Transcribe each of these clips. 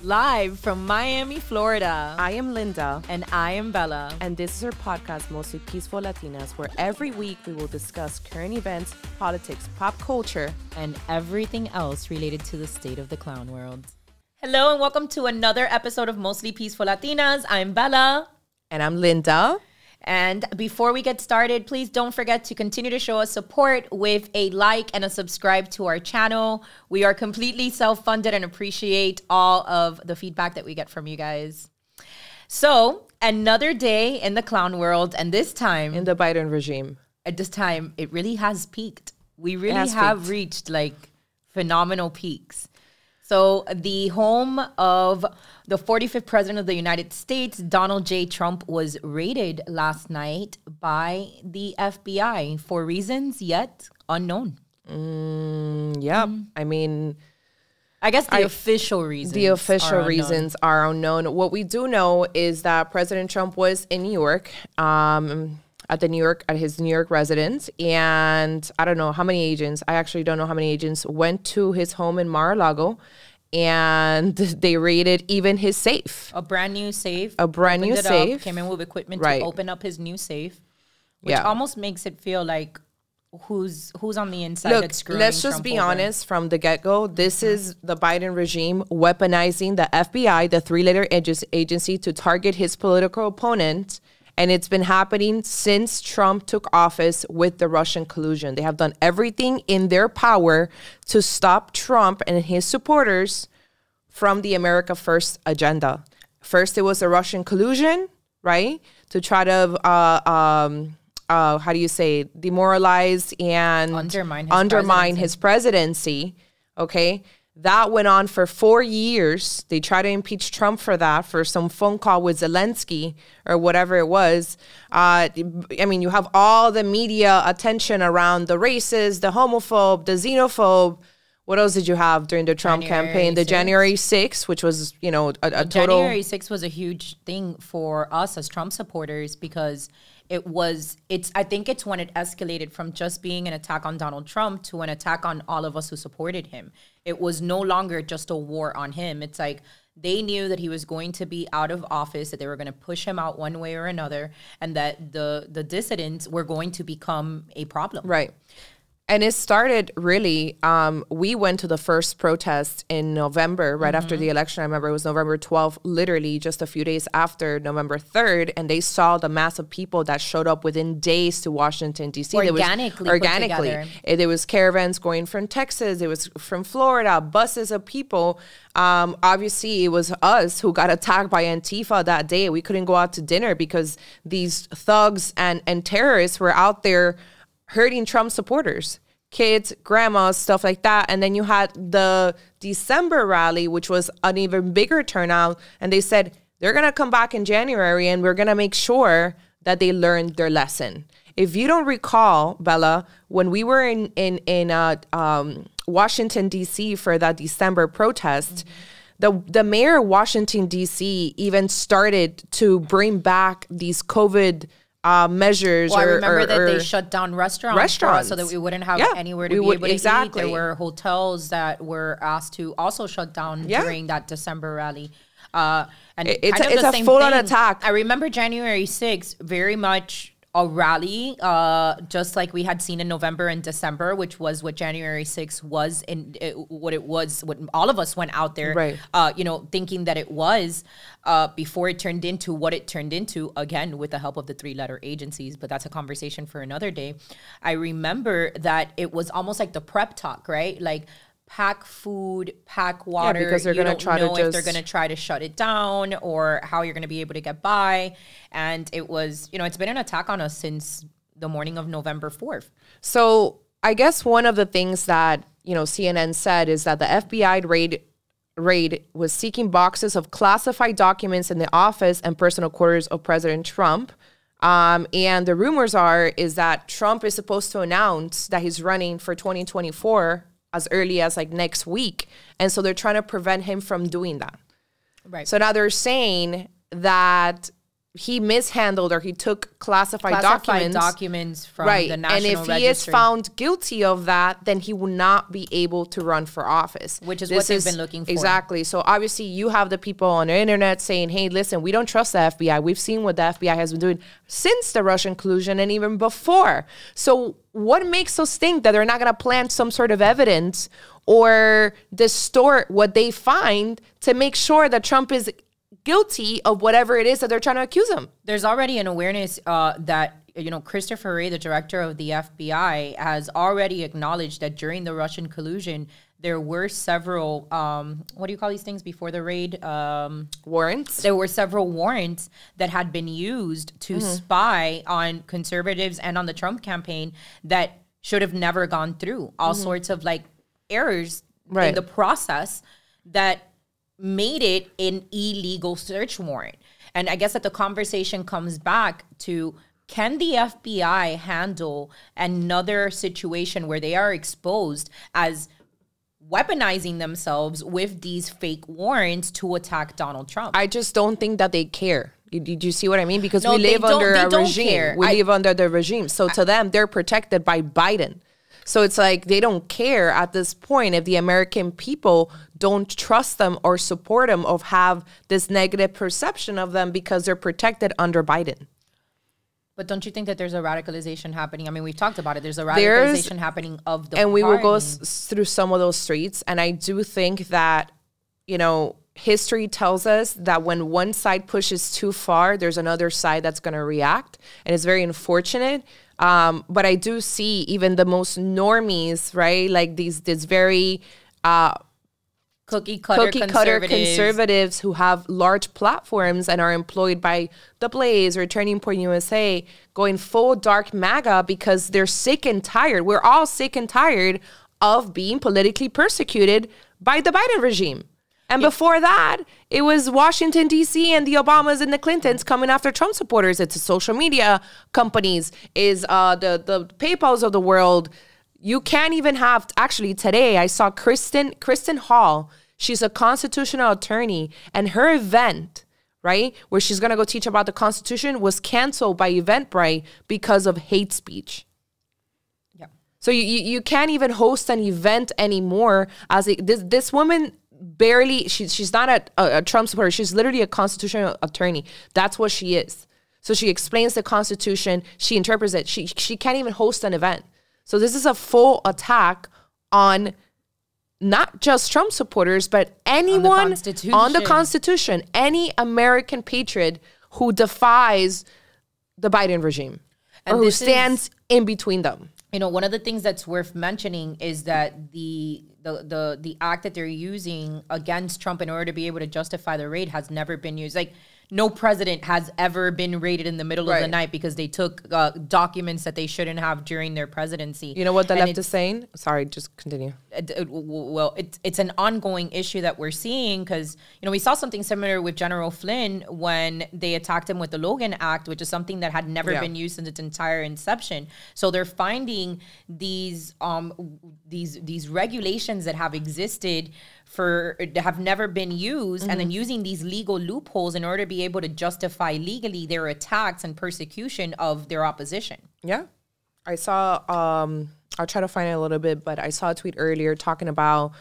Live from Miami, Florida. I am Linda. And I am Bella. And this is our podcast, Mostly Peaceful Latinas, where every week we will discuss current events, politics, pop culture, and everything else related to the state of the clown world. Hello and welcome to another episode of Mostly Peaceful Latinas. I'm Bella. And I'm Linda. And before we get started, please don't forget to continue to show us support with a like and a subscribe to our channel. We are completely self-funded and appreciate all of the feedback that we get from you guys. So, another day in the clown world, and this time... in the Biden regime. At this time, it really has peaked. We really have reached, like, phenomenal peaks. So the home of the 45th president of the United States, Donald J. Trump, was raided last night by the FBI for reasons yet unknown. I mean... I guess the official reasons. The official reasons are unknown. What we do know is that President Trump was in New York, at his New York residence, and I don't know how many agents. I actually don't know how many agents went to his home in Mar-A-Lago, and they raided even his safe. A brand new safe. Came in with equipment to open up his new safe, which almost makes it feel like who's on the inside. Look, let's just be honest from the get-go. This is the Biden regime weaponizing the FBI, the three-letter agency, to target his political opponent. And it's been happening since Trump took office with the Russian collusion. They have done everything in their power to stop Trump and his supporters from the America First agenda. First, it was the Russian collusion, right? To try to, demoralize and undermine his presidency, okay? That went on for 4 years. They tried to impeach Trump for that, for some phone call with Zelensky or whatever it was. I mean, you have all the media attention around the racist, the homophobe, the xenophobe. What else did you have during the Trump campaign? The January 6th, which was, a total... January 6th was a huge thing for us as Trump supporters because I think it's when it escalated from just being an attack on Donald Trump to an attack on all of us who supported him. It was no longer just a war on him. It's like they knew that he was going to be out of office, that they were going to push him out one way or another, and that the dissidents were going to become a problem. Right. And it started really, we went to the first protest in November, right after the election. I remember it was November 12th, literally just a few days after November 3rd. And they saw the mass of people that showed up within days to Washington, D.C. Organically. There was caravans going from Texas. It was from Florida, buses of people. Obviously, it was us who got attacked by Antifa that day. We couldn't go out to dinner because these thugs and terrorists were out there hurting Trump supporters, kids, grandmas, stuff like that. And then you had the December rally, which was an even bigger turnout. And they said, they're going to come back in January and we're going to make sure that they learned their lesson. If you don't recall, Bella, when we were in Washington, D.C. for that December protest, the mayor of Washington, D.C. even started to bring back these COVID measures. Well, I remember that they shut down restaurants so that we wouldn't have anywhere to be able to eat. There were hotels that were asked to also shut down during that December rally. And it's a full-on attack. I remember January 6th very much a rally, just like we had seen in November and December, which was what January 6th was, and what all of us went out there, thinking that it was, before it turned into what it turned into, again, with the help of the three-letter agencies, but that's a conversation for another day. I remember that it was almost like the prep talk, right? Like, pack food, pack water. Yeah, because they're going to try to if they're going to try to shut it down or how you're going to be able to get by. And it was, it's been an attack on us since the morning of November 4th. So I guess one of the things that, CNN said is that the FBI raid was seeking boxes of classified documents in the office and personal quarters of President Trump. And the rumors is that Trump is supposed to announce that he's running for 2024 as early as like next week. And so they're trying to prevent him from doing that. Right. So now they're saying that he mishandled or he took classified documents from the National Registry. And if he is found guilty of that, then he will not be able to run for office. Which is what they've been looking for. Exactly. So obviously you have the people on the internet saying, hey, listen, we don't trust the FBI. We've seen what the FBI has been doing since the Russian collusion and even before. So what makes us think that they're not going to plant some sort of evidence or distort what they find to make sure that Trump is guilty of whatever it is that they're trying to accuse him? There's already an awareness that, Christopher Wray, the director of the FBI, has already acknowledged that during the Russian collusion, there were several, what do you call these things before the raid? Warrants. There were several warrants that had been used to spy on conservatives and on the Trump campaign that should have never gone through. All sorts of errors in the process that made it an illegal search warrant. And I guess that the conversation comes back to, can the FBI handle another situation where they are exposed as weaponizing themselves with these fake warrants to attack Donald Trump? I just don't think that they care. Did you see what I mean? Because we live under a regime. We live under the regime. So to them, they're protected by Biden. So it's like they don't care at this point if the American people don't trust them or support them or have this negative perception of them because they're protected under Biden. But don't you think that there's a radicalization happening? I mean, we've talked about it. There's a radicalization happening of the And we party. will go through some of those streets. And I do think that, history tells us that when one side pushes too far, there's another side that's going to react. And it's very unfortunate. But I do see even the most normies, right? Like this very cookie cutter conservatives who have large platforms and are employed by The Blaze or Turning Point USA going full dark MAGA because they're sick and tired. We're all sick and tired of being politically persecuted by the Biden regime. And before that, it was Washington, D.C. and the Obamas and the Clintons coming after Trump supporters. It's social media companies, is the PayPals of the world. You can't even have, actually today I saw Kristen Hall. She's a constitutional attorney, and her event, right, where she's going to go teach about the Constitution was canceled by Eventbrite because of hate speech. Yeah. So you can't even host an event anymore. This woman barely, she's not a Trump supporter. She's literally a constitutional attorney. That's what she is. So she explains the Constitution. She interprets it. She can't even host an event. So this is a full attack on not just Trump supporters, but anyone on the Constitution, any American patriot who defies the Biden regime or who stands in between them. One of the things that's worth mentioning is that the act that they're using against Trump in order to be able to justify the raid has never been used. Like, no president has ever been raided in the middle of the night because they took documents that they shouldn't have during their presidency. You know what the left is saying? Sorry, just continue. Well, it's an ongoing issue that we're seeing because, we saw something similar with General Flynn when they attacked him with the Logan Act, which is something that had never been used since its entire inception. So they're finding these regulations that have existed have never been used, and then using these legal loopholes in order to be able to justify legally their attacks and persecution of their opposition. Yeah. I saw, I'll try to find it a little bit, but I saw a tweet earlier talking about,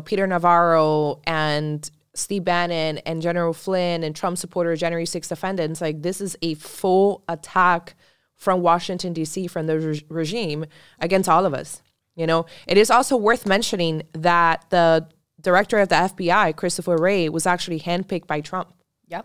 Peter Navarro and Steve Bannon and General Flynn and Trump supporters, January 6th defendants. Like, this is a full attack from Washington, D.C., from the regime against all of us. It is also worth mentioning that the director of the FBI, Christopher Wray, was actually handpicked by Trump. Yep.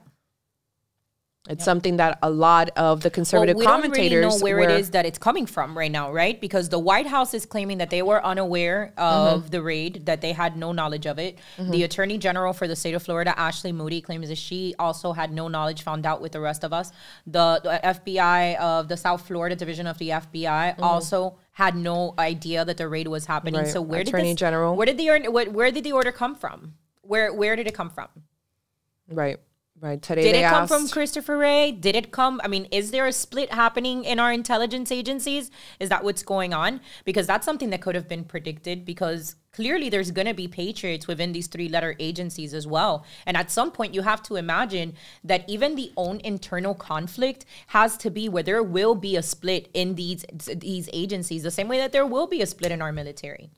It's something that a lot of the conservative commentators don't really know where it is that it's coming from right now, right? Because the White House is claiming that they were unaware of the raid, that they had no knowledge of it. The Attorney General for the state of Florida, Ashley Moody, claims that she also had no knowledge, found out with the rest of us. The FBI of the South Florida division of the FBI also had no idea that the raid was happening. Right. So where did the order come from? Where did it come from? Right. Right. Today Did they it come asked, from Christopher Wray? Did it come? I mean, is there a split happening in our intelligence agencies? Is that what's going on? Because that's something that could have been predicted, because clearly there's going to be patriots within these 3-letter agencies as well. And at some point, you have to imagine that even the own internal conflict has to be where there will be a split in these agencies, the same way that there will be a split in our military.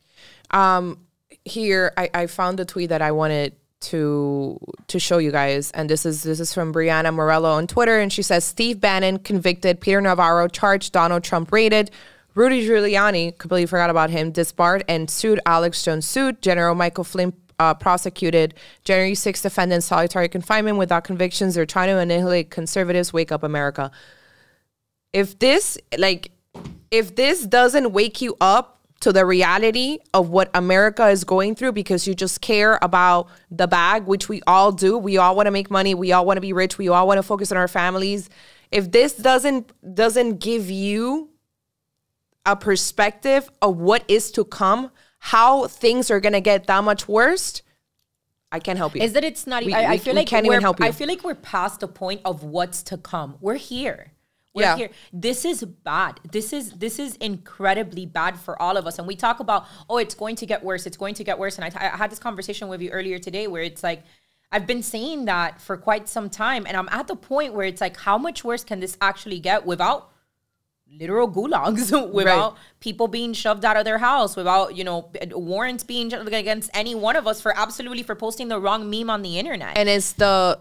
Here, I found a tweet that I wanted to show you guys, and this is from Brianna Morello on Twitter, and she says, Steve Bannon convicted, Peter Navarro charged, Donald Trump raided, Rudy Giuliani, completely forgot about him, disbarred and sued, Alex Jones sued, General Michael Flynn prosecuted, January 6 defendants solitary confinement without convictions. They're trying to annihilate conservatives. Wake up, America. If this doesn't wake you up to the reality of what America is going through, because you just care about the bag, which we all do. We all want to make money. We all want to be rich. We all want to focus on our families. If this doesn't give you a perspective of what is to come, how things are going to get that much worse, I can't help you. Is that it's not, I feel like can't even help you. I feel like we're past the point of what's to come. We're here. We're here. This is bad. This is incredibly bad for all of us. And we talk about, oh, it's going to get worse. It's going to get worse. And I had this conversation with you earlier today where it's like, I've been saying that for quite some time. And I'm at the point where it's like, how much worse can this actually get without literal gulags, without people being shoved out of their house, without, warrants being against any one of us for posting the wrong meme on the internet. And it's the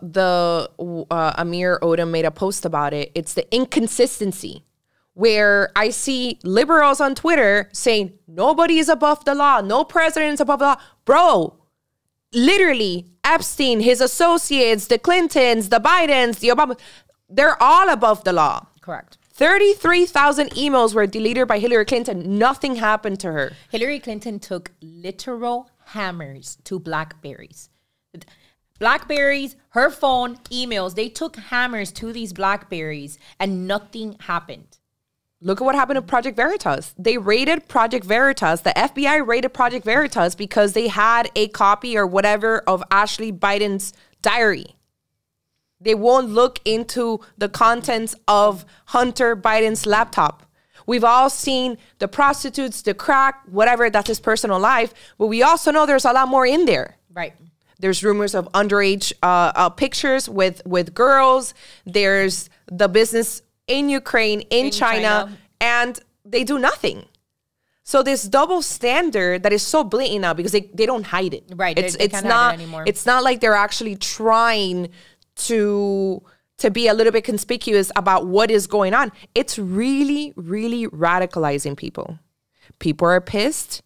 Amir Odom made a post about it. It's the inconsistency where I see liberals on Twitter saying nobody is above the law, no president is above the law. Bro, literally Epstein, his associates, the Clintons, the Bidens, the Obama, they're all above the law. Correct. 33,000 emails were deleted by Hillary Clinton. Nothing happened to her. Hillary Clinton took literal hammers to Blackberries. Blackberries, her phone, emails, they took hammers to these Blackberries and nothing happened. Look at what happened to Project Veritas. They raided Project Veritas. The FBI raided Project Veritas because they had a copy or whatever of Ashley Biden's diary. They won't look into the contents of Hunter Biden's laptop. We've all seen the prostitutes, the crack, whatever, that's his personal life. But we also know there's a lot more in there. Right. There's rumors of underage pictures with girls. There's the business in Ukraine, in China, and they do nothing. So this double standard that is so blatant now because they don't hide it. Right. They can't hide it anymore. It's not like they're actually trying to be a little bit conspicuous about what is going on. It's really, really radicalizing people. People are pissed.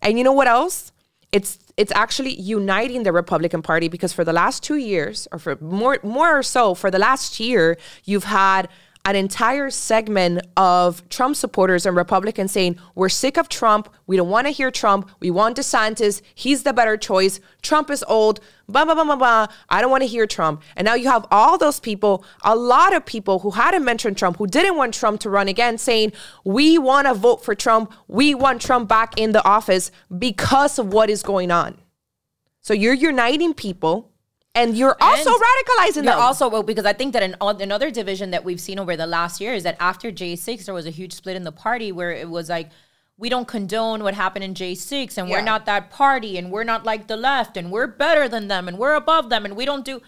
And you know what else? It's actually uniting the Republican Party, because for the last 2 years, or for more or so, for the last year, you've had an entire segment of Trump supporters and Republicans saying, we're sick of Trump. We don't want to hear Trump. We want DeSantis. He's the better choice. Trump is old. Blah, blah, blah, blah, blah. I don't want to hear Trump. And now you have all those people, a lot of people who hadn't mentioned Trump, who didn't want Trump to run again, saying, we want to vote for Trump. We want Trump back in the office because of what is going on. So you're uniting people. And you're also radicalizing them. Also, well, because I think that another division that we've seen over the last year is that after J6, there was a huge split in the party where it was like, we don't condone what happened in J6, and we're not that party, and we're not like the left, and we're better than them, and we're above them, and we don't do.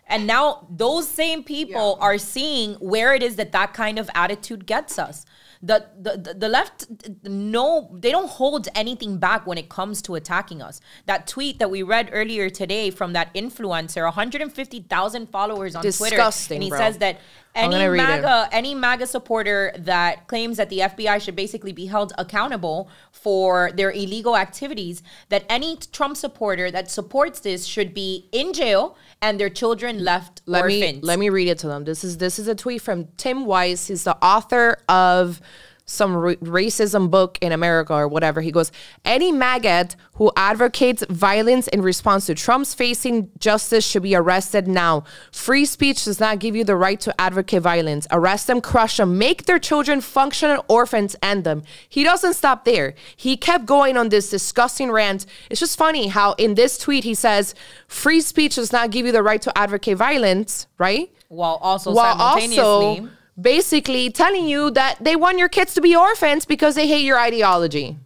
And now those same people are seeing where it is that kind of attitude gets us. The left, no, they don't hold anything back when it comes to attacking us. That tweet that we read earlier today from that influencer, 150,000 followers on Twitter. And he says that any MAGA supporter that claims that the FBI should basically be held accountable for their illegal activities, that any Trump supporter that supports this should be in jail and their children left orphans. Let me read it to them. This is a tweet from Tim Weiss. He's the author of some racism book in America or whatever. He goes, any maggot who advocates violence in response to Trump's facing justice should be arrested now. Free speech does not give you the right to advocate violence. Arrest them, crush them, make their children functional orphans, end them. He doesn't stop there. He kept going on this disgusting rant. It's just funny how in this tweet he says, free speech does not give you the right to advocate violence, right? While also basically telling you that they want your kids to be orphans because they hate your ideology.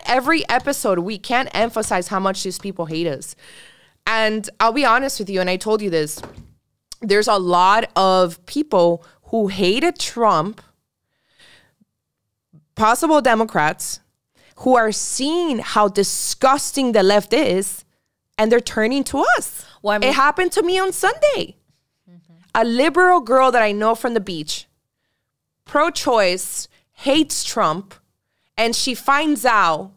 Every episode, we can't emphasize how much these people hate us. And I'll be honest with you, and I told you this, there's a lot of people who hated Trump, possible Democrats, who are seeing how disgusting the left is, and they're turning to us. Well, I mean, it happened to me on Sunday. A liberal girl that I know from the beach, pro-choice, hates Trump, and she finds out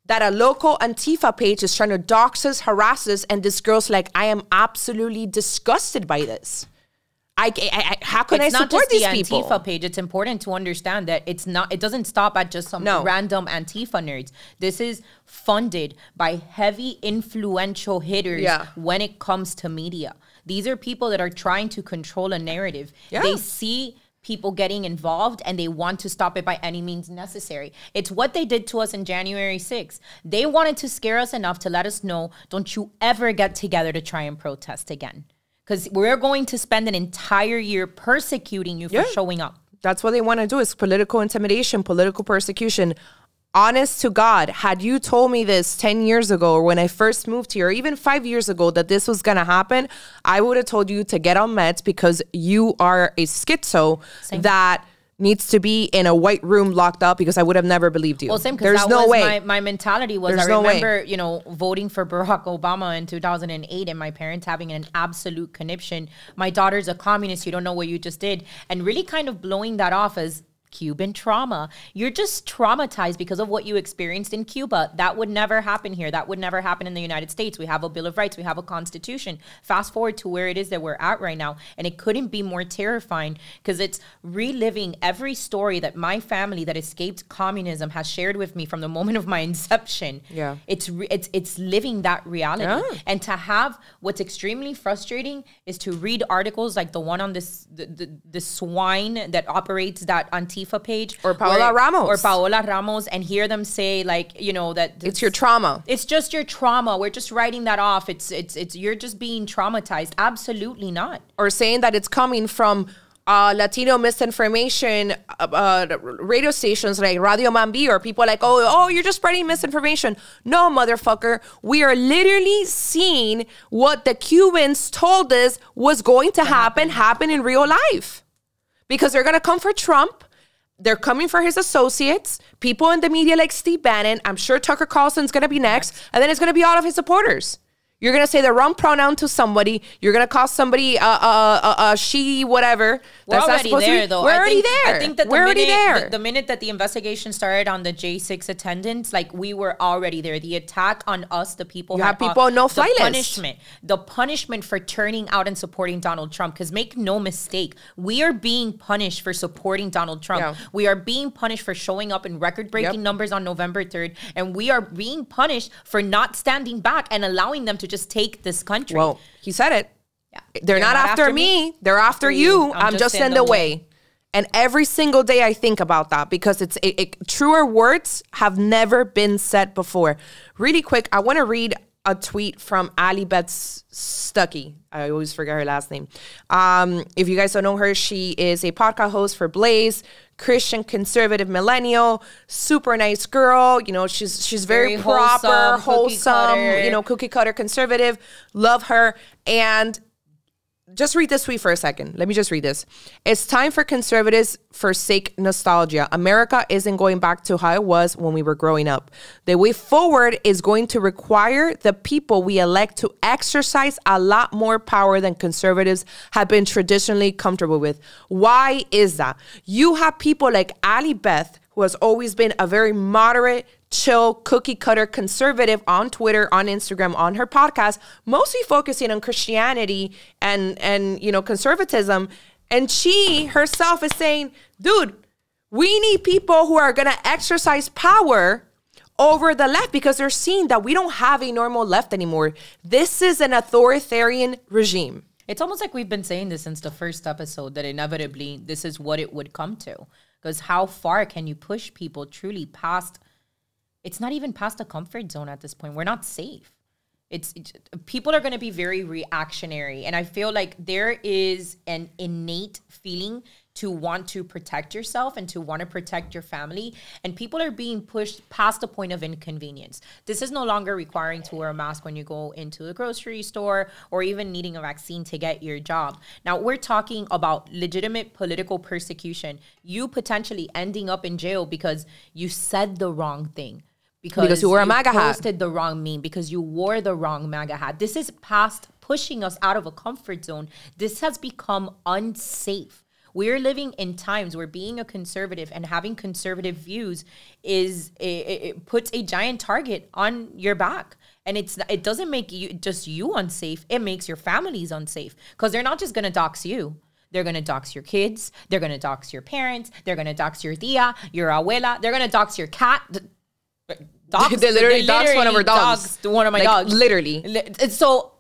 that a local Antifa page is trying to dox us, harass us, and this girl's like, I am absolutely disgusted by this. How can I support these people? It's not just the Antifa page. It's important to understand that it doesn't stop at just some random Antifa nerds. This is funded by heavy influential hitters when it comes to media. These are people that are trying to control a narrative. Yeah. They see people getting involved and they want to stop it by any means necessary. It's what they did to us in January 6th. They wanted to scare us enough to let us know, don't you ever get together to try and protest again. Because we're going to spend an entire year persecuting you for showing up. That's what they want to do, is political intimidation, political persecution. Honest to God, had you told me this 10 years ago or when I first moved here, or even 5 years ago, that this was going to happen, I would have told you to get on meds because you are a schizo that needs to be in a white room locked up, because I would have never believed you. Well, same, because that was my mentality was, I remember, voting for Barack Obama in 2008 and my parents having an absolute conniption. My daughter's a communist, you don't know what you just did. And really kind of blowing that off as Cuban trauma. You're just traumatized because of what you experienced in Cuba. That would never happen here. That would never happen in the United States. We have a Bill of Rights. We have a Constitution. Fast forward to where it is that we're at right now. And it couldn't be more terrifying because it's reliving every story that my family that escaped communism has shared with me from the moment of my inception. Yeah. It's living that reality. Yeah. And to have what's extremely frustrating is to read articles like the one on the swine that operates that Antifa page or Paola Ramos and hear them say that it's your trauma. It's just your trauma. We're just writing that off. It's you're just being traumatized. Absolutely not. Or saying that it's coming from Latino misinformation radio stations like Radio Mambi, or people like, oh, you're just spreading misinformation. No, motherfucker. We are literally seeing what the Cubans told us was going to happen in real life. Because they're going to come for Trump. They're coming for his associates, people in the media like Steve Bannon. I'm sure Tucker Carlson's going to be next. And then it's going to be all of his supporters. You're going to say the wrong pronoun to somebody. You're going to call somebody she, whatever. We're already there, though. We're already there. I think that the minute that the investigation started on the J6 attendance, we were already there. The attack on us, the people. You have people on no-fly list. The punishment for turning out and supporting Donald Trump. Because make no mistake, we are being punished for supporting Donald Trump. Yeah. We are being punished for showing up in record-breaking numbers on November 3rd. And we are being punished for not standing back and allowing them to just take this country. Well, he said it. Yeah. They're not after me. They're after you. I'm just in the way. And every single day I think about that, because truer words have never been said before. Really quick, I want to read a tweet from Ali Beth Stuckey. I always forget her last name. If you guys don't know her, she is a podcast host for Blaze, Christian conservative millennial, super nice girl. She's very proper, wholesome, cookie cutter conservative. Love her. And just read this tweet for a second. Let me just read this. It's time for conservatives forsake nostalgia. America isn't going back to how it was when we were growing up. The way forward is going to require the people we elect to exercise a lot more power than conservatives have been traditionally comfortable with. Why is that? You have people like Ali Beth, who has always been a very moderate, chill, cookie cutter conservative on Twitter, on Instagram, on her podcast, mostly focusing on Christianity and conservatism. And she herself is saying, dude, We need people who are going to exercise power over the left because they're seeing that we don't have a normal left anymore. This is an authoritarian regime. It's almost like we've been saying this since the first episode, that inevitably this is what it would come to. Because how far can you push people truly past? It's not even past the comfort zone at this point. We're not safe. It's people are going to be very reactionary. And I feel like there is an innate feeling to want to protect yourself and to want to protect your family. And people are being pushed past the point of inconvenience. This is no longer requiring to wear a mask when you go into the grocery store or even needing a vaccine to get your job. Now, we're talking about legitimate political persecution. You potentially ending up in jail because you said the wrong thing. Because you wore a MAGA hat. Posted the wrong meme, because you wore the wrong MAGA hat. This is past pushing us out of a comfort zone. This has become unsafe. We're living in times where being a conservative and having conservative views it puts a giant target on your back. And it doesn't make you unsafe. It makes your families unsafe, because they're not just going to dox you. They're going to dox your kids. They're going to dox your parents. They're going to dox your tia, your abuela. They're going to dox your cat. They literally doxed one of our dogs. One of my dogs. Literally. So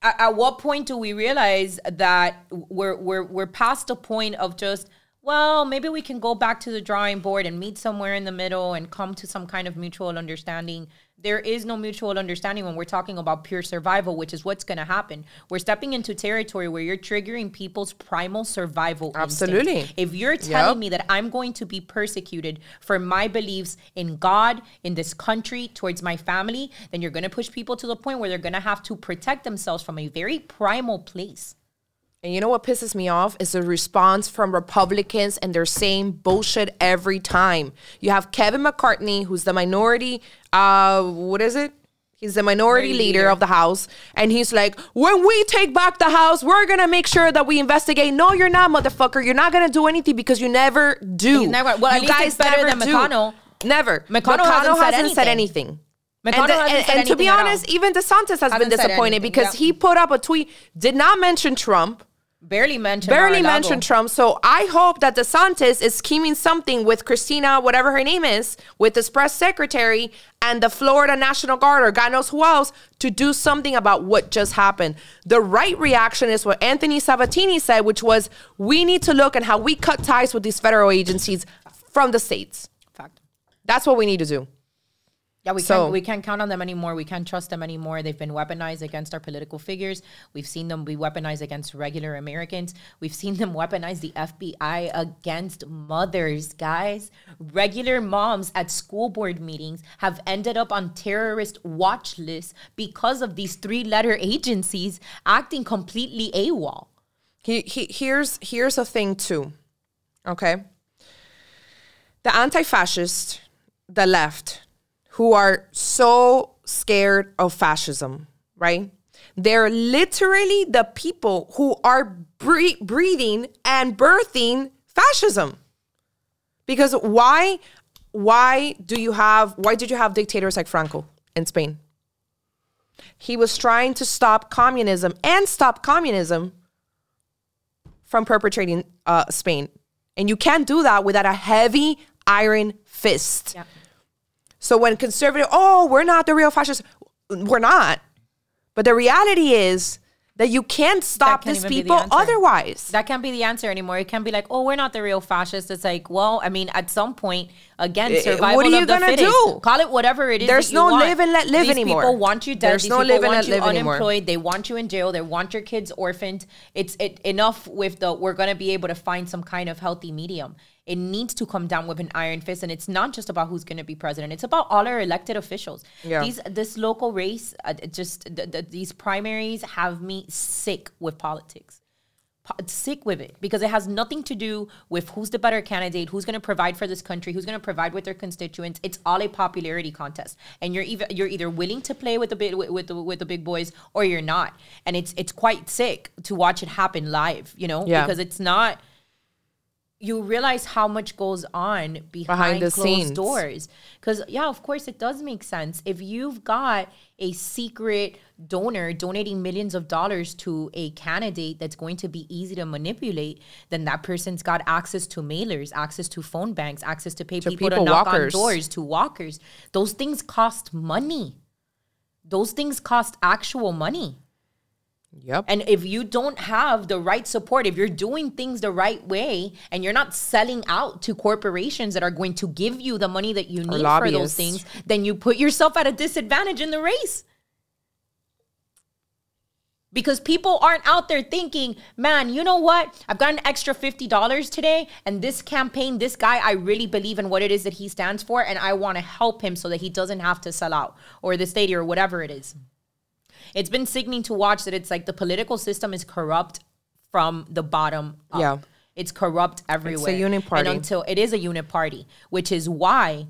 at what point do we realize that we're past the point of just, well, maybe we can go back to the drawing board and meet somewhere in the middle and come to some kind of mutual understanding? There is no mutual understanding when we're talking about pure survival, which is what's going to happen. We're stepping into territory where you're triggering people's primal survival Absolutely. instinct. If you're telling me that I'm going to be persecuted for my beliefs in God, in this country, towards my family, then you're going to push people to the point where they're going to have to protect themselves from a very primal place. And you know what pisses me off is the response from Republicans, and they're saying bullshit every time. You have Kevin McCarthy, who's the minority, He's the minority leader of the House. And he's like, when we take back the House, we're going to make sure that we investigate. No, you're not, motherfucker. You're not going to do anything because you never do. Well, at least it's better than McConnell. Never. McConnell hasn't said anything. And to be honest, even DeSantis has been disappointed because he put up a tweet, did not mention Trump. Barely mentioned Trump. So I hope that DeSantis is scheming something with Christina, whatever her name is, with the press secretary and the Florida National Guard or God knows who else to do something about what just happened. The right reaction is what Anthony Sabatini said, which was we need to look at how we cut ties with these federal agencies from the states. Fact. That's what we need to do. Yeah, we can't count on them anymore. We can't trust them anymore. They've been weaponized against our political figures. We've seen them be weaponized against regular Americans. We've seen them weaponize the FBI against mothers, guys. Regular moms at school board meetings have ended up on terrorist watch lists because of these three-letter agencies acting completely AWOL. Here's a thing too, okay? The anti-fascists, the left, who are so scared of fascism, right? They're literally the people who are breathing and birthing fascism. Because why did you have dictators like Franco in Spain? He was trying to stop communism from perpetrating Spain. And you can't do that without a heavy iron fist. Yeah. So when conservative, we're not the real fascists. We're not. But the reality is that you can't stop these people otherwise. That can't be the answer anymore. It can't be like, we're not the real fascists. It's like, well, I mean, at some point, again, survival what are you of the gonna fittest. do? Call it whatever it is. There's no live and let live anymore. These people want you dead. There's no live and let live anymore. Unemployed. They want you in jail. They want your kids orphaned. It's enough with we're going to be able to find some kind of healthy medium. It needs to come down with an iron fist. And it's not just about who's going to be president. It's about all our elected officials. Yeah. This local race, these primaries have me sick with politics. Sick with it. Because it has nothing to do with who's the better candidate, who's going to provide for this country, who's going to provide with their constituents. It's all a popularity contest. And you're either willing to play with the big boys or you're not. And it's quite sick to watch it happen live, because it's not... you realize how much goes on behind the closed scenes. Doors. Because, yeah, of course, it does make sense. If you've got a secret donor donating millions of dollars to a candidate that's going to be easy to manipulate, then that person's got access to mailers, access to phone banks, access to pay people to knock on doors, to walkers. Those things cost money. Those things cost actual money. Yep. And if you don't have the right support, if you're doing things the right way and you're not selling out to corporations that are going to give you the money that you need for those things, then you put yourself at a disadvantage in the race. Because people aren't out there thinking, man, you know what? I've got an extra $50 today, and this campaign, this guy, I really believe in what it is that he stands for, and I want to help him so that he doesn't have to sell out, or the stadium, or whatever it is. It's been sickening to watch that it's like the political system is corrupt from the bottom up. Yeah. It's corrupt everywhere. It's a unit party. And until it is a unit party, which is why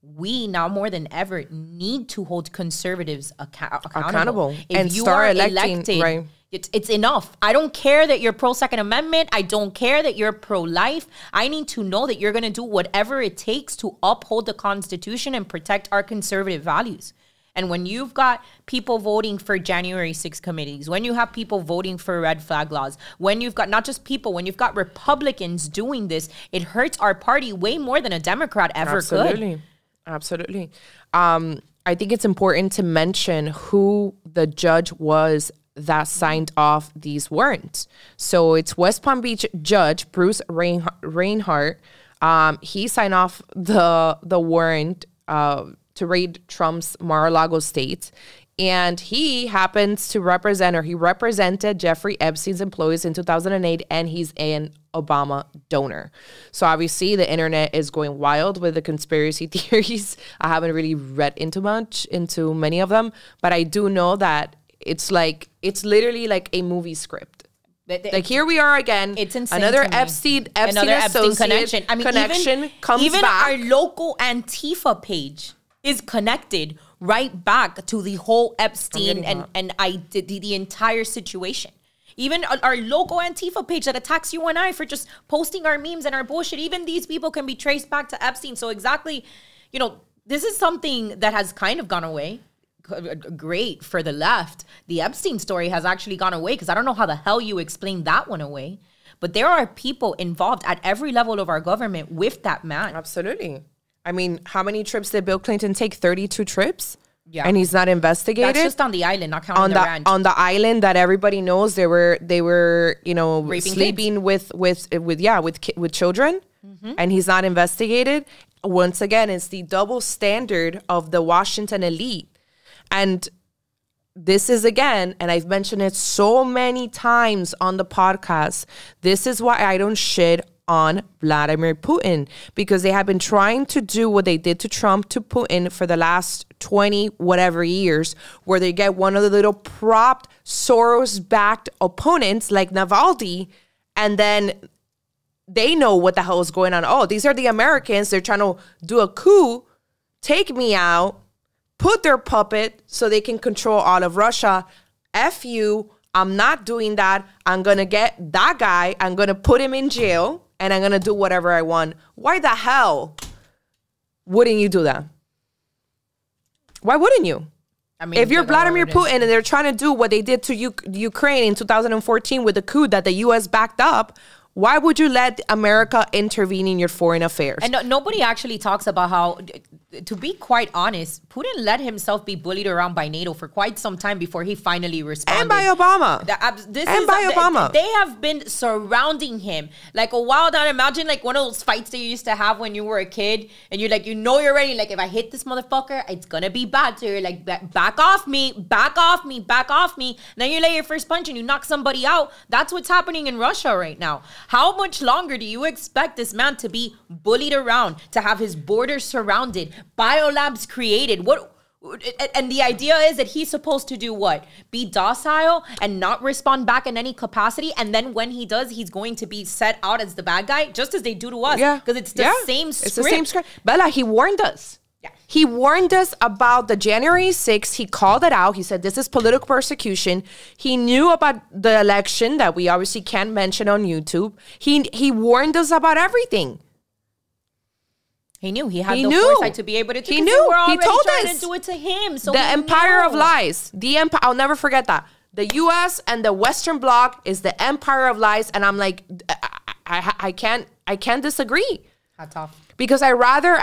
we now more than ever need to hold conservatives accountable. If and you start are electing, elected, right. It's enough. I don't care that you're pro-Second Amendment. I don't care that you're pro-life. I need to know that you're going to do whatever it takes to uphold the Constitution and protect our conservative values. And when you've got people voting for January 6th committees, when you have people voting for red flag laws, when you've got not just people, when you've got Republicans doing this, it hurts our party way more than a Democrat ever could. Absolutely. I think it's important to mention who the judge was that signed off these warrants. So it's West Palm Beach Judge Bruce Reinhart. He signed off the warrant to raid Trump's Mar-A-Lago state. And he happens to represent, or he represented Jeffrey Epstein's employees in 2008, and he's an Obama donor. So obviously the internet is going wild with the conspiracy theories. I haven't really read into many of them, but I do know that it's literally like a movie script. Like here we are again. It's insane. Another Epstein connection. I mean, comes even back. Our local Antifa page is connected right back to the whole Epstein and the entire situation. Even our local Antifa page that attacks you and I for just posting our memes and our bullshit, even these people can be traced back to Epstein. So exactly, this is something that has kind of gone away. Great for the left. The Epstein story has actually gone away because I don't know how the hell you explain that one away. But there are people involved at every level of our government with that man. Absolutely. I mean, how many trips did Bill Clinton take? 32 trips? Yeah. And he's not investigated? That's just on the island, not counting the ranch. On the island that everybody knows they were raping sleeping with children, and he's not investigated. Once again, it's the double standard of the Washington elite. And this is, again, and I've mentioned it so many times on the podcast, this is why I don't shit on Vladimir Putin, because they have been trying to do what they did to Trump to Putin for the last 20 whatever years, where they get one of the little propped Soros-backed opponents like Navalny, and then they know what the hell is going on. Oh, these are the Americans. They're trying to do a coup, take me out, put their puppet so they can control all of Russia. F you. I'm not doing that. I'm going to get that guy. I'm going to put him in jail, and I'm going to do whatever I want. Why the hell wouldn't you do that? Why wouldn't you? I mean, if you're Vladimir Putin and they're trying to do what they did to Ukraine in 2014 with the coup that the U.S. backed up, why would you let America intervene in your foreign affairs? And nobody actually talks about how, to be quite honest, Putin let himself be bullied around by NATO for quite some time before he finally responded. And by Obama. Obama. They have been surrounding him. Like a while down, imagine like one of those fights that you used to have when you were a kid and you're like, you're ready. Like, if I hit this motherfucker, it's going to be bad. So you're like, back off me, back off me, back off me. And then you lay your first punch and you knock somebody out. That's what's happening in Russia right now. How much longer do you expect this man to be bullied around, to have his borders surrounded, biolabs created? And the idea is that he's supposed to do what? Be docile and not respond back in any capacity. And then when he does, he's going to be set out as the bad guy, just as they do to us. Yeah. Because it's the same script. It's the same script. Bella, he warned us. Yeah. He warned us about the January 6th. He called it out. He said, this is political persecution. He knew about the election that we obviously can't mention on YouTube. He warned us about everything. He knew. He had the foresight to be able to do it. He knew. We're already he told trying us. to do it to him. So the empire of lies. The empire. I'll never forget that. The U.S. and the Western Bloc is the empire of lies. And I'm like, I can't disagree. Hats off. Because I rather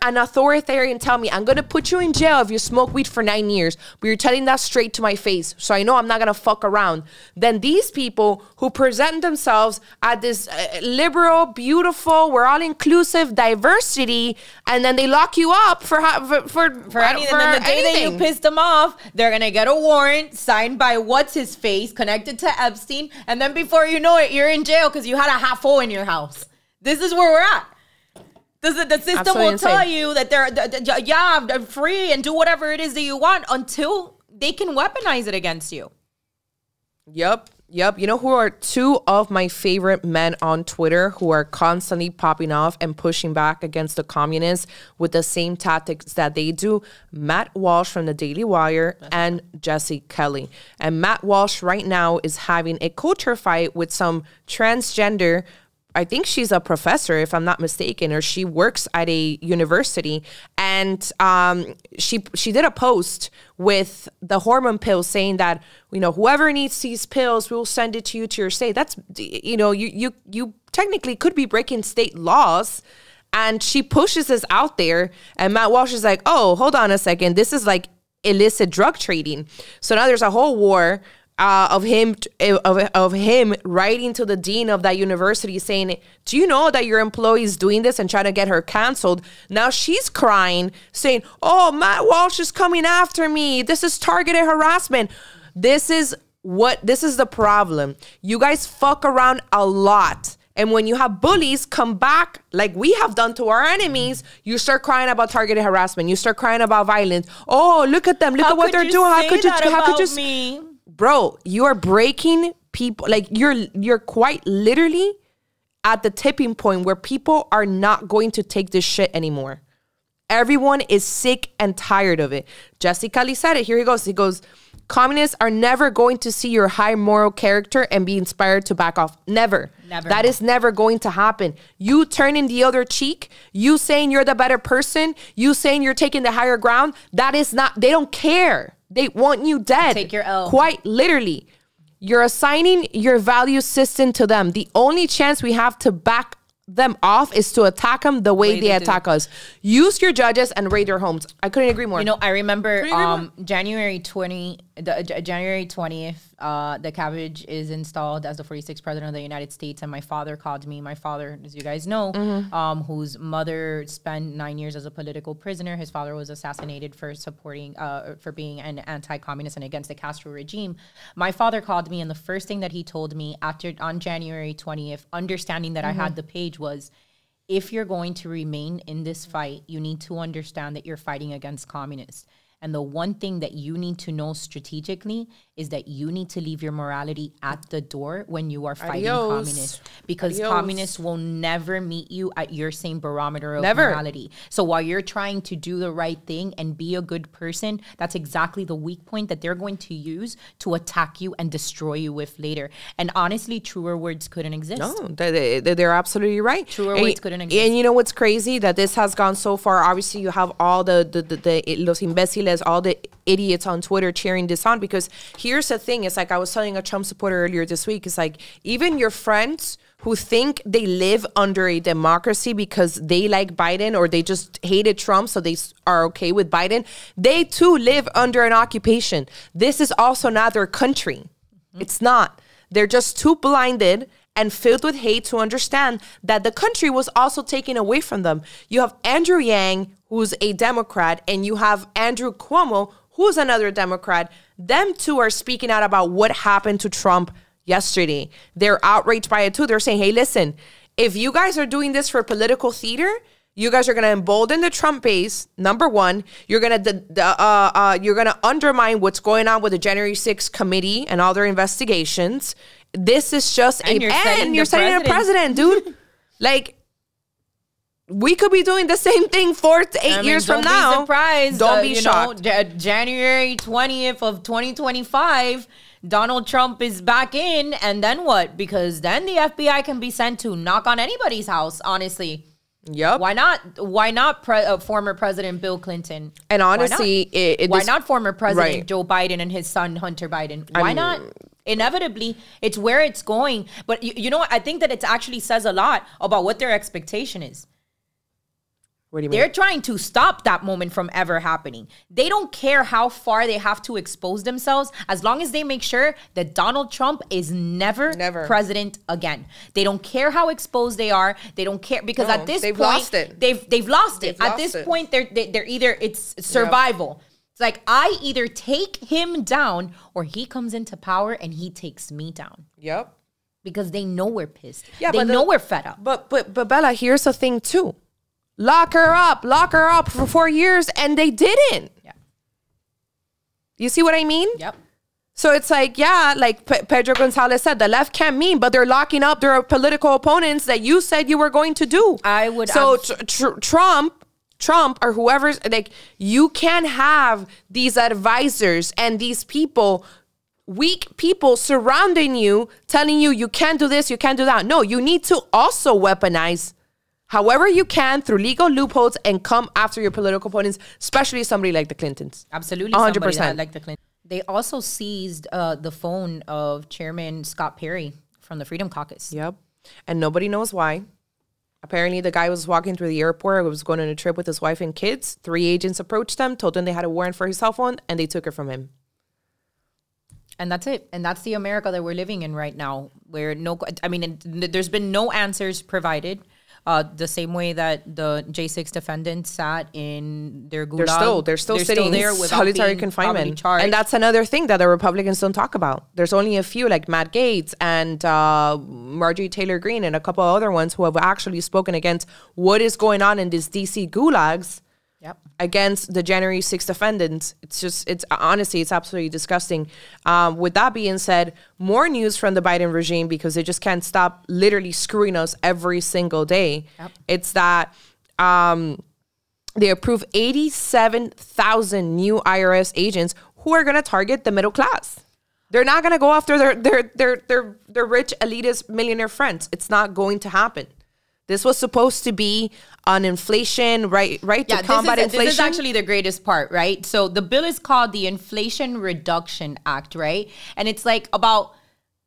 an authoritarian tell me, I'm going to put you in jail if you smoke weed for 9 years, but you're telling that straight to my face, so I know I'm not going to fuck around, than these people who present themselves at this liberal, beautiful, we're all inclusive diversity, and then they lock you up for anything. And then the day that you pissed them off, they're going to get a warrant signed by what's-his-face, connected to Epstein, and then before you know it, you're in jail because you had a half-o in your house. This is where we're at. The system Absolutely will insane. tell you that they're free and do whatever it is that you want until they can weaponize it against you. Yep. You know who are two of my favorite men on Twitter who are constantly popping off and pushing back against the communists with the same tactics that they do? Matt Walsh from the Daily Wire and Jesse Kelly. And Matt Walsh right now is having a culture fight with some transgender, I think she's a professor, if I'm not mistaken, or she works at a university. And she did a post with the hormone pills saying that, whoever needs these pills, we'll send it to you to your state. That's, you technically could be breaking state laws. And she pushes this out there. And Matt Walsh is like, oh, hold on a second. This is like illicit drug trading. So now there's a whole war of him writing to the dean of that university saying, do you know that your employee is doing this, and trying to get her canceled? Now she's crying saying, oh, Matt Walsh is coming after me. This is targeted harassment. This is the problem. You guys fuck around a lot. And when you have bullies come back, like we have done to our enemies, you start crying about targeted harassment. You start crying about violence. Oh, look at them. Look at what they're doing. How could you me? Bro, you are breaking people. Like you're quite literally at the tipping point where people are not going to take this shit anymore. Everyone is sick and tired of it. Jesse Kelly said it. Here he goes. He goes, communists are never going to see your high moral character and be inspired to back off. Never. That is never going to happen. You turning the other cheek, you saying you're the better person, you saying you're taking the higher ground, that is not, they don't care. They want you dead. Take your L. Quite literally. You're assigning your value system to them. The only chance we have to back them off is to attack them the way they attack us. Use your judges and raid their homes. I couldn't agree more. I remember January 20th, the cabbage is installed as the 46th president of the United States, and my father called me. My father, as you guys know, whose mother spent 9 years as a political prisoner. His father was assassinated for supporting, for being an anti-communist and against the Castro regime. My father called me, and the first thing that he told me on January 20th, understanding that I had the page, was, if you're going to remain in this fight, you need to understand that you're fighting against communists. And the one thing that you need to know strategically is that you need to leave your morality at the door when you are fighting communists. Because communists will never meet you at your same barometer of morality. So while you're trying to do the right thing and be a good person, that's exactly the weak point that they're going to use to attack you and destroy you with later. And honestly, truer words couldn't exist. No, they're absolutely right. Truer words couldn't exist. And you know what's crazy? That this has gone so far. Obviously, you have all los imbéciles, all the idiots on Twitter cheering this on, because here's the thing. It's like I was telling a Trump supporter earlier this week. It's like, even your friends who think they live under a democracy because they like Biden or they just hated Trump, so they are okay with Biden, they too live under an occupation. This is also not their country. It's not. They're just too blinded and filled with hate to understand that the country was also taken away from them. You have Andrew Yang, who's a Democrat, and you have Andrew Cuomo, who's another Democrat. Them two are speaking out about what happened to Trump yesterday. They're outraged by it too. They're saying, hey, listen, if you guys are doing this for political theater, you guys are going to embolden the Trump base. Number one, you're going to undermine what's going on with the January 6th committee and all their investigations. This is just you're setting the president, dude. Like, we could be doing the same thing 4 to 8 years from now. Don't be surprised. Don't be shocked. January 20th of 2025, Donald Trump is back in, and then what? Because then the FBI can be sent to knock on anybody's house, honestly. Yep. Why not former President Bill Clinton? And honestly, why not former President right. Joe Biden and his son Hunter Biden? Why not? Inevitably, it's where it's going. But you know what? I think that it actually says a lot about what their expectation is. What do you mean? They're trying to stop that moment from ever happening. They don't care how far they have to expose themselves, as long as they make sure that Donald Trump is never president again. They don't care how exposed they are. They don't care because at this point, lost it. They've lost it. At this point, they're either it's survival. Yep. It's like I either take him down or he comes into power and he takes me down. Yep. Because they know we're pissed. Yeah, they know we're fed up. But Bella, here's the thing too. Lock her up for 4 years, and they didn't. Yeah. You see what I mean? Yep. So it's like, yeah, like Pedro Gonzalez said, the left can't mean, but they're locking up their political opponents that you said you were going to do. I would. So Trump or whoever's like, you can't have these advisors and these people, weak people surrounding you, telling you you can't do this, you can't do that. No, you need to also weaponize however you can through legal loopholes and come after your political opponents, especially somebody like the Clintons. Absolutely, 100% like the Clintons. They also seized the phone of Chairman Scott Perry from the Freedom Caucus. Yep, and nobody knows why. Apparently, the guy was walking through the airport. He was going on a trip with his wife and kids. 3 agents approached them, told them they had a warrant for his cell phone, and they took it from him. And that's it. And that's the America that we're living in right now, where there's been no answers provided. The same way that the J6 defendants sat in their gulag. They're still sitting there with solitary confinement. And that's another thing that the Republicans don't talk about. There's only a few like Matt Gaetz and Marjorie Taylor Greene and a couple of other ones who have actually spoken against what is going on in these DC gulags. Yep. Against the January 6th defendants. It's honestly, it's absolutely disgusting. With that being said, more news from the Biden regime, because they just can't stop literally screwing us every single day. Yep. It's that they approve 87,000 new IRS agents who are going to target the middle class. They're not going to go after their rich elitist millionaire friends. It's not going to happen. This was supposed to be on inflation, right? To combat inflation. This is actually the greatest part, right? So the bill is called the Inflation Reduction Act, right? And it's like about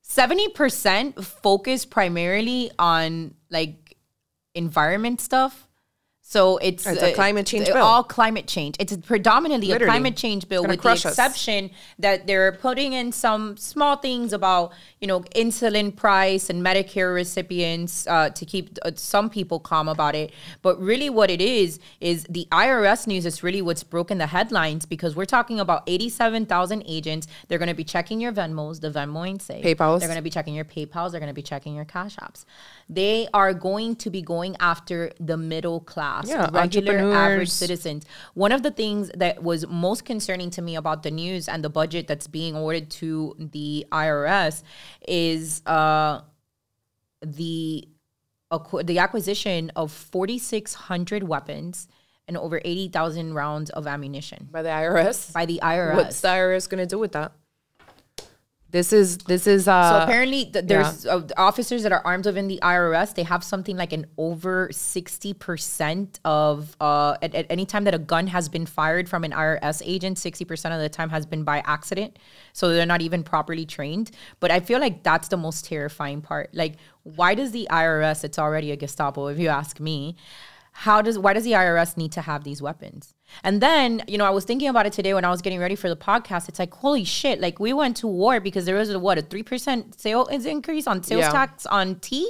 70% focused primarily on like environment stuff. So it's a climate change bill. All climate change. It's predominantly a climate change bill, with the exception that they're putting in some small things about, insulin price and Medicare recipients to keep some people calm about it. But really what it is the IRS news is really what's broken the headlines, because we're talking about 87,000 agents. They're going to be checking your Venmos, the Venmo ain't safe. PayPals. They're going to be checking your PayPals. They're going to be checking your Cash Apps. They are going to be going after the middle class, regular average citizens. One of the things that was most concerning to me about the news and the budget that's being awarded to the IRS is the acquisition of 4,600 weapons and over 80,000 rounds of ammunition. By the IRS? By the IRS. What's the IRS going to do with that? This is so apparently there's officers that are armed within the IRS. They have something like an over 60% of at any time that a gun has been fired from an IRS agent, 60% of the time has been by accident. So they're not even properly trained. But I feel like that's the most terrifying part. Like, why does the IRS, it's already a Gestapo if you ask me, why does the IRS need to have these weapons? And then, I was thinking about it today when I was getting ready for the podcast. It's like, holy shit, like we went to war because there was a 3% sales increase on sales tax on tea?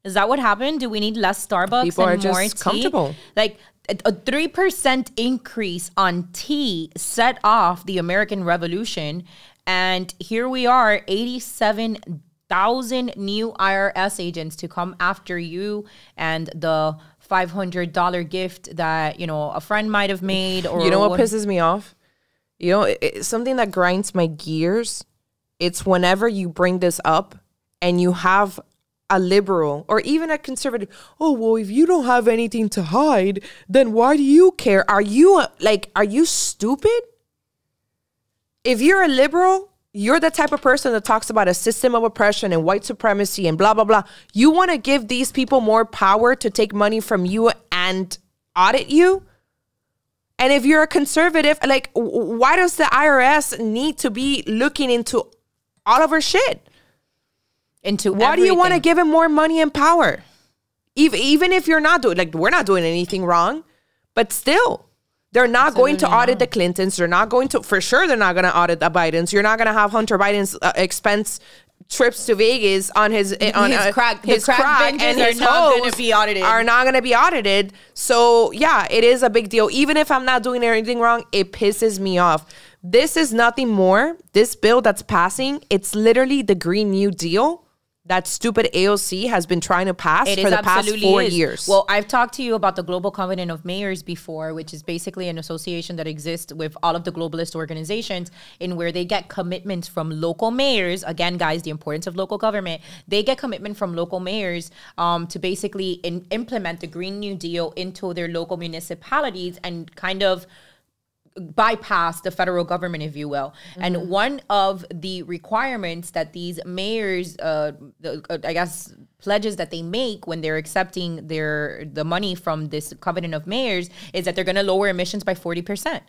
Is that what happened? Do we need less Starbucks People and are more just tea? Comfortable. Like a 3% increase on tea set off the American Revolution. And here we are, 87,000 new IRS agents to come after you and the $500 gift that, a friend might have made. Or what pisses me off? It's something that grinds my gears. It's whenever you bring this up and you have a liberal or even a conservative, oh, well, if you don't have anything to hide, then why do you care? Are you stupid? If you're a liberal, you're the type of person that talks about a system of oppression and white supremacy and blah, blah, blah. You want to give these people more power to take money from you and audit you? And if you're a conservative, like, why does the IRS need to be looking into all of our shit? Why do you want to give him more money and power? Even if you're not doing, like, we're not doing anything wrong, but still. They're not going to audit the Clintons. They're not going to, for sure, they're not going to audit the Bidens. You're not going to have Hunter Biden's expense trips to Vegas on his crack and his hoes are not going to be audited. So yeah, it is a big deal. Even if I'm not doing anything wrong, it pisses me off. This is nothing more. This bill that's passing, it's literally the Green New Deal that stupid AOC has been trying to pass for the past 4 years. Well, I've talked to you about the Global Covenant of Mayors before, which is basically an association that exists with all of the globalist organizations in where they get commitments from local mayors. Again, guys, the importance of local government. They get commitment from local mayors to basically implement the Green New Deal into their local municipalities and kind of bypass the federal government, if you will. And one of the requirements that these mayors, I guess, pledges that they make when they're accepting the money from this covenant of mayors is that they're going to lower emissions by 40%.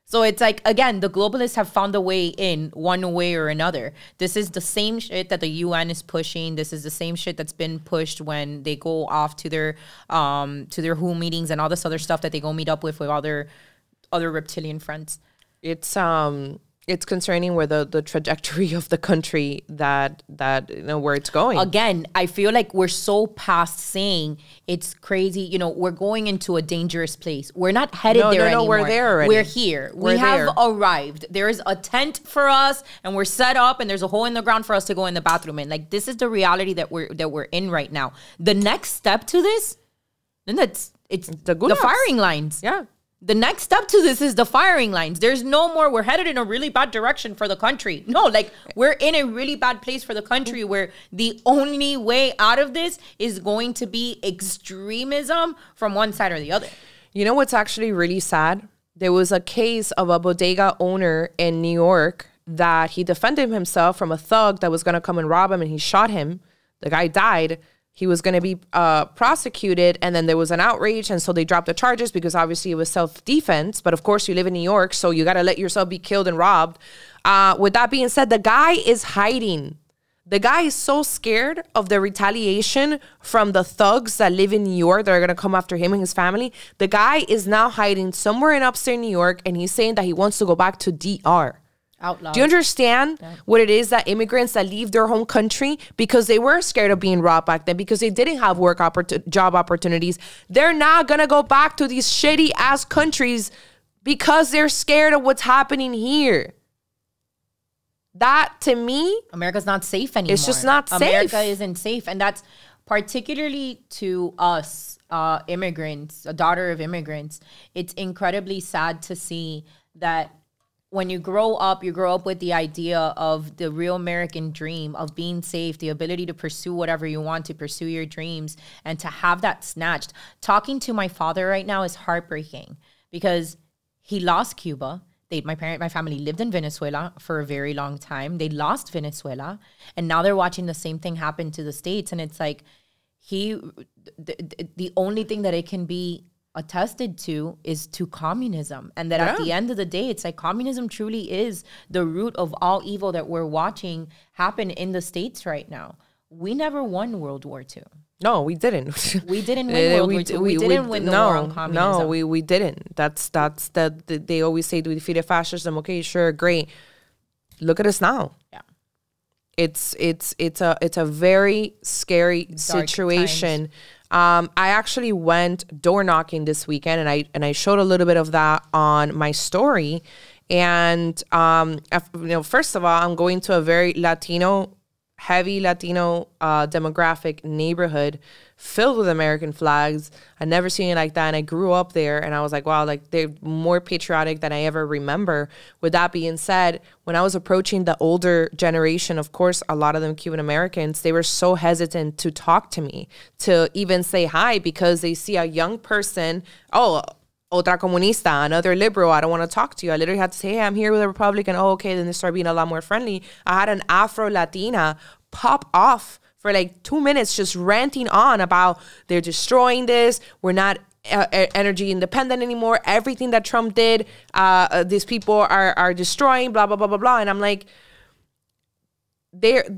So it's like, again, the globalists have found a way in one way or another. This is the same shit that the UN is pushing. This is the same shit that's been pushed when they go off to their WHO meetings and all this other stuff that they go meet up with other reptilian friends. It's concerning where the trajectory of the country that where it's going. Again, I feel like we're so past saying it's crazy. We're going into a dangerous place. We're not headed there anymore. We're there already. We're here. We have arrived. There is a tent for us, and we're set up, and there's a hole in the ground for us to go in the bathroom in. Like, this is the reality that we're in right now. The next step to this, then it's the firing lines. Yeah. The next step to this is the firing lines. There's no more, we're headed in a really bad direction for the country. No, like, we're in a really bad place for the country where the only way out of this is going to be extremism from one side or the other. You know what's actually really sad? There was a case of a bodega owner in New York that he defended himself from a thug that was going to come and rob him, and he shot him. The guy died. He was going to be prosecuted, and then there was an outrage, and so they dropped the charges because obviously it was self-defense. But of course, you live in New York, so you got to let yourself be killed and robbed. With that being said, the guy is hiding. The guy is so scared of the retaliation from the thugs that live in New York that are going to come after him and his family. The guy is now hiding somewhere in upstate New York, and he's saying that he wants to go back to DR. Out loud. Do you understand what it is that immigrants that leave their home country because they were scared of being robbed back then, because they didn't have job opportunities? They're not going to go back to these shitty ass countries because they're scared of what's happening here. That, to me, America's not safe anymore. It's just not safe. America isn't safe. And that's particularly to us, immigrants, a daughter of immigrants. It's incredibly sad to see that when you grow up with the idea of the real American dream of being safe, the ability to pursue whatever you want, to pursue your dreams, and to have that snatched. Talking to my father right now is heartbreaking because he lost Cuba. My family lived in Venezuela for a very long time. They lost Venezuela, and now they're watching the same thing happen to the States. And it's like the only thing that it can be attested to is to communism, and that at the end of the day, it's like communism truly is the root of all evil that we're watching happen in the States right now. We never won World War II. No, we didn't. We didn't win World War II. We didn't win the war on communism. No, we didn't. That's they always say we defeated fascism. Okay, sure, great. Look at us now. Yeah. It's a very scary situation. I actually went door knocking this weekend, and I showed a little bit of that on my story. And first of all, I'm going to a very Latino heavy Latino demographic neighborhood filled with American flags. I'd never seen it like that. And I grew up there and I was like, wow, like they're more patriotic than I ever remember. With that being said, when I was approaching the older generation, of course, a lot of them Cuban Americans, they were so hesitant to talk to me, to even say hi, because they see a young person, oh, otra comunista, another liberal, I don't want to talk to you. I literally had to say, hey, I'm here with a Republican. Oh, okay. Then they started being a lot more friendly. I had an Afro-Latina pop off for like 2 minutes just ranting on about they're destroying this. We're not energy independent anymore. Everything that Trump did, these people are destroying, blah, blah, blah, blah, blah. And I'm like,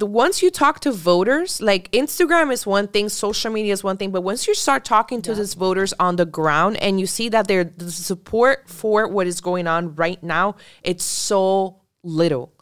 once you talk to voters, like Instagram is one thing, social media is one thing, but once you start talking to these voters on the ground and you see that the support for what is going on right now, it's so little.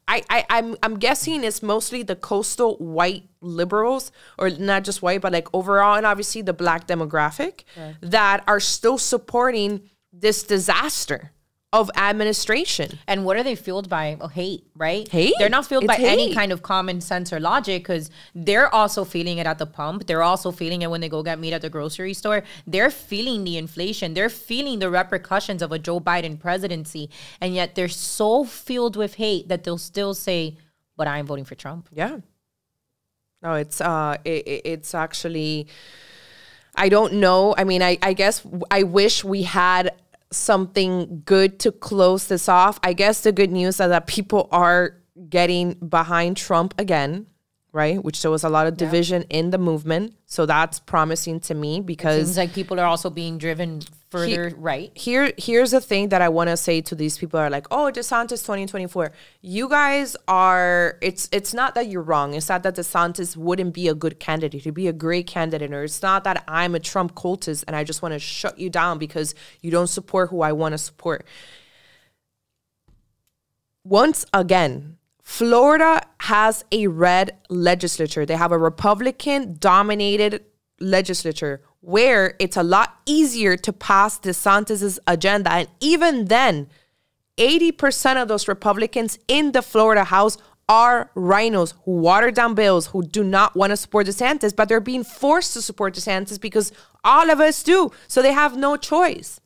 I'm guessing it's mostly the coastal white liberals, or not just white, but like overall, and obviously the black demographic that are still supporting this disaster of administration. And what are they fueled by? Oh, hate, right? Hate. They're not fueled by hate. any kind of common sense or logic, because they're also feeling it at the pump. They're also feeling it when they go get meat at the grocery store. They're feeling the inflation. They're feeling the repercussions of a Joe Biden presidency. And yet they're so filled with hate that they'll still say, but I'm voting for Trump. Yeah. No, it's actually, I don't know. I mean, I guess I wish we had something good to close this off. I guess the good news is that people are getting behind Trump again, right? Which there was a lot of division in the movement. So that's promising to me, because it seems like people are also being driven further right. Here's the thing that I want to say to these people who are like, oh, DeSantis 2024. You guys are, it's not that you're wrong. It's not that DeSantis wouldn't be a good candidate. He'd be a great candidate. Or it's not that I'm a Trump cultist and I just want to shut you down because you don't support who I want to support. Once again, Florida has a red legislature. They have a Republican-dominated legislature where it's a lot easier to pass DeSantis's agenda. And even then, 80% of those Republicans in the Florida House are rhinos who water down bills, who do not want to support DeSantis, but they're being forced to support DeSantis because all of us do. So they have no choice.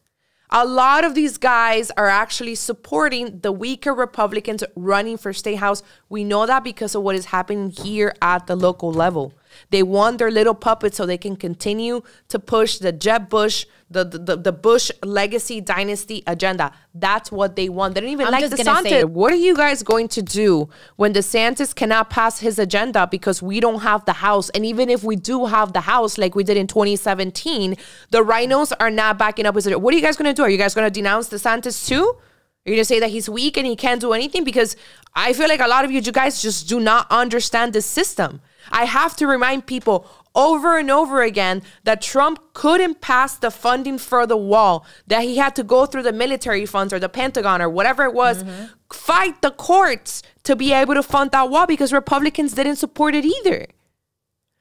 A lot of these guys are actually supporting the weaker Republicans running for state house. We know that because of what is happening here at the local level. They want their little puppets so they can continue to push the Jeb Bush, the Bush legacy dynasty agenda. That's what they want. They don't even like DeSantis. What are you guys going to do when DeSantis cannot pass his agenda because we don't have the House? And even if we do have the House, like we did in 2017, the rhinos are not backing up his agenda. What are you guys going to do? Are you guys going to denounce DeSantis too? Are you going to say that he's weak and he can't do anything? Because I feel like a lot of you guys just do not understand the system. I have to remind people over and over again that Trump couldn't pass the funding for the wall, that he had to go through the military funds or the Pentagon or whatever it was, fight the courts to be able to fund that wall because Republicans didn't support it either.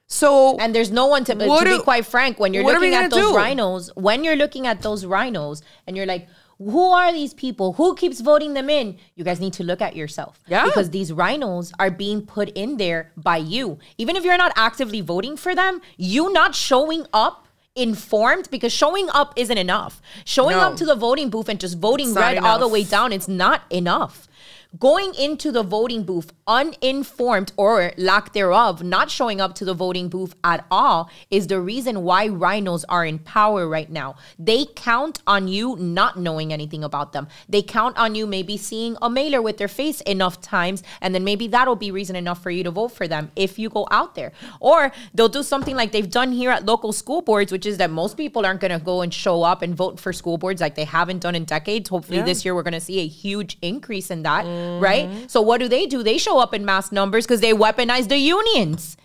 So, and there's no one to be quite frank, when you're looking at those rhinos, and you're like, who are these people? Who keeps voting them in? You guys need to look at yourself. Yeah. Because these rhinos are being put in there by you. Even if you're not actively voting for them, you not showing up informed, because showing up isn't enough. Showing up to the voting booth and just voting red all the way down, it's not enough. Going into the voting booth uninformed, or lack thereof, not showing up to the voting booth at all, is the reason why rhinos are in power right now. They count on you not knowing anything about them. They count on you maybe seeing a mailer with their face enough times, and then maybe that'll be reason enough for you to vote for them if you go out there. Or they'll do something like they've done here at local school boards, which is that most people aren't going to go and show up and vote for school boards like they haven't done in decades. Hopefully this year we're going to see a huge increase in that. Right? So what do? They show up in mass numbers because they weaponize the unions.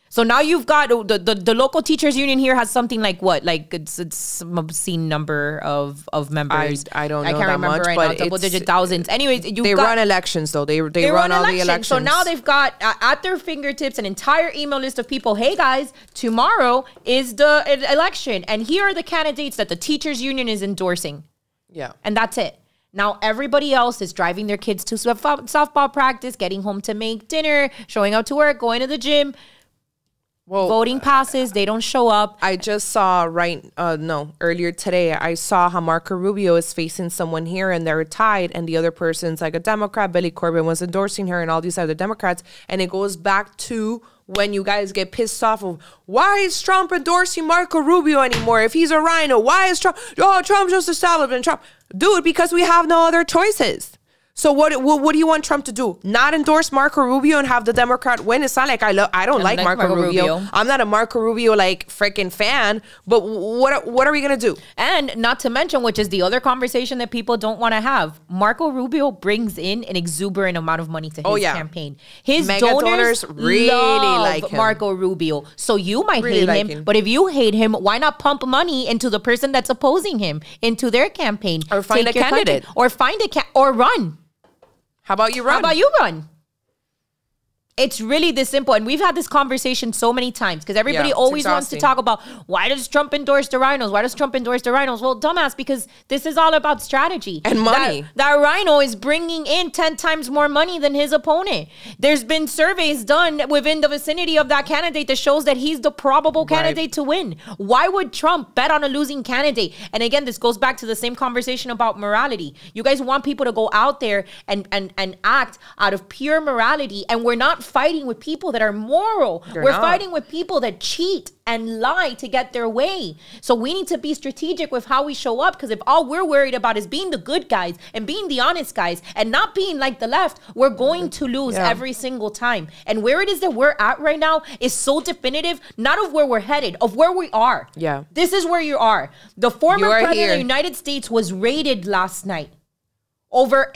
So now you've got the local teachers union here has something like what? Like it's some obscene number of members. I don't know. I can't remember much, right but now. Double-digit thousands. Anyways, they run elections though. They run all the elections. So now they've got at their fingertips an entire email list of people. Hey guys, tomorrow is the election, and here are the candidates that the teachers union is endorsing. Yeah, and that's it. Now everybody else is driving their kids to softball practice, getting home to make dinner, showing up to work, going to the gym. Well, voting passes, they don't show up. I just saw earlier today, I saw how Marco Rubio is facing someone here and they're tied, and the other person's like a Democrat. Billy Corbin was endorsing her and all these other Democrats. And it goes back to when you guys get pissed off of, why is Trump endorsing Marco Rubio anymore? If he's a rhino, why is Trump? Oh, Trump's just establishment. Trump. Dude, because we have no other choices. So what do you want Trump to do? Not endorse Marco Rubio and have the Democrat win? It's not like I don't like Marco Rubio. I'm not a Marco Rubio like freaking fan. But what are we gonna do? And not to mention, which is the other conversation that people don't want to have, Marco Rubio brings in an exuberant amount of money to his campaign. His donors really like him. Marco Rubio. So you might hate him, but if you hate him, why not pump money into the person that's opposing him, into their campaign, or find a candidate, or find or run. How about you run? How about you run? It's really this simple. And we've had this conversation so many times because everybody always wants to talk about, why does Trump endorse the rhinos? Why does Trump endorse the rhinos? Well, dumbass, because this is all about strategy. And money. That rhino is bringing in 10 times more money than his opponent. There's been surveys done within the vicinity of that candidate that shows that he's the probable candidate to win. Why would Trump bet on a losing candidate? And again, this goes back to the same conversation about morality. You guys want people to go out there and act out of pure morality, and we're not fighting with people that are moral. We're fighting with people that cheat and lie to get their way. So we need to be strategic with how we show up, because if all we're worried about is being the good guys and being the honest guys and not being like the left, we're going to lose every single time. And where it is that we're at right now is so definitive, not of where we're headed, of where we are. Yeah. This is where you are. The former president of the United States was raided last night over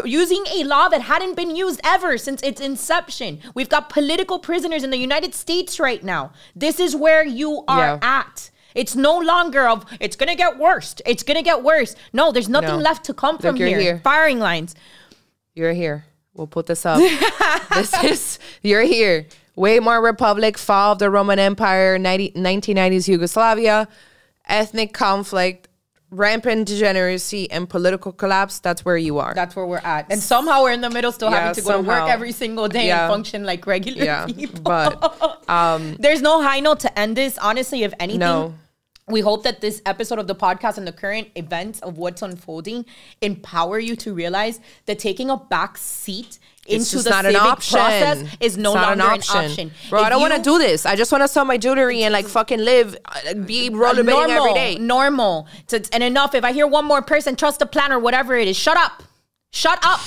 using a law that hadn't been used ever since its inception. We've got political prisoners in the United States right now. This is where you are at. It's no longer of, it's going to get worse. It's going to get worse. No, there's nothing left to come from here. Firing lines. You're here. We'll put this up. You're here. Weimar Republic, fall of the Roman Empire, 1990s Yugoslavia, ethnic conflict, rampant degeneracy, and political collapse. That's where you are. That's where we're at. And somehow we're in the middle, still having to go to work every single day and function like regular people. But there's no high note to end this. Honestly, if anything, we hope that this episode of the podcast and the current events of what's unfolding empower you to realize that taking a back seat into the civic process is no longer an option. Bro, I don't want to do this. I just want to sell my jewelry and like fucking live, be rollerblading every day. Normal. And enough. If I hear one more person, trust the plan or whatever it is, shut up. Shut up.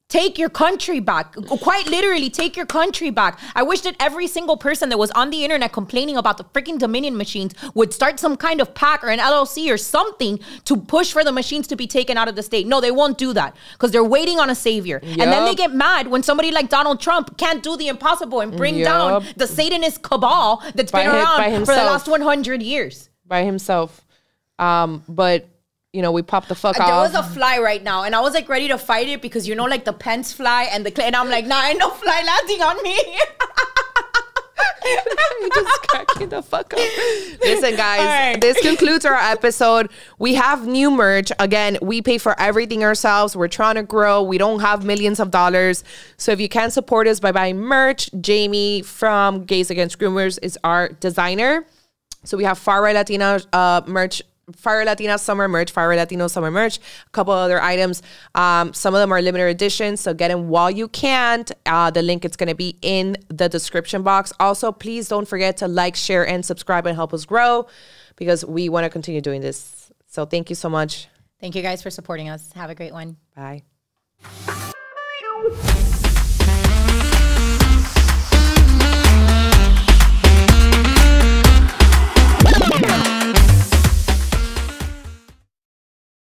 Take your country back. Quite literally, take your country back. I wish that every single person that was on the internet complaining about the freaking Dominion machines would start some kind of PAC or an LLC or something to push for the machines to be taken out of the state. No, they won't do that because they're waiting on a savior. And then they get mad when somebody like Donald Trump can't do the impossible and bring down the Satanist cabal that's been around for the last 100 years. By himself. But you know, we popped the fuck off. There was a fly right now, and I was like ready to fight it because you know, like the Pence fly and and I'm like, nah, ain't no fly landing on me. You just cracking the fuck up. Listen, guys, this concludes our episode. We have new merch. Again, we pay for everything ourselves. We're trying to grow. We don't have millions of dollars. So if you can support us by buying merch, Jamie from Gays Against Groomers is our designer. So we have Far Right Latina merch, Fire Latina summer merch, Fire Latino summer merch, a couple other items. Some of them are limited editions, so get them while you can. The link is going to be in the description box. Also, please don't forget to like, share, and subscribe and help us grow because we want to continue doing this. So thank you so much. Thank you guys for supporting us. Have a great one. Bye.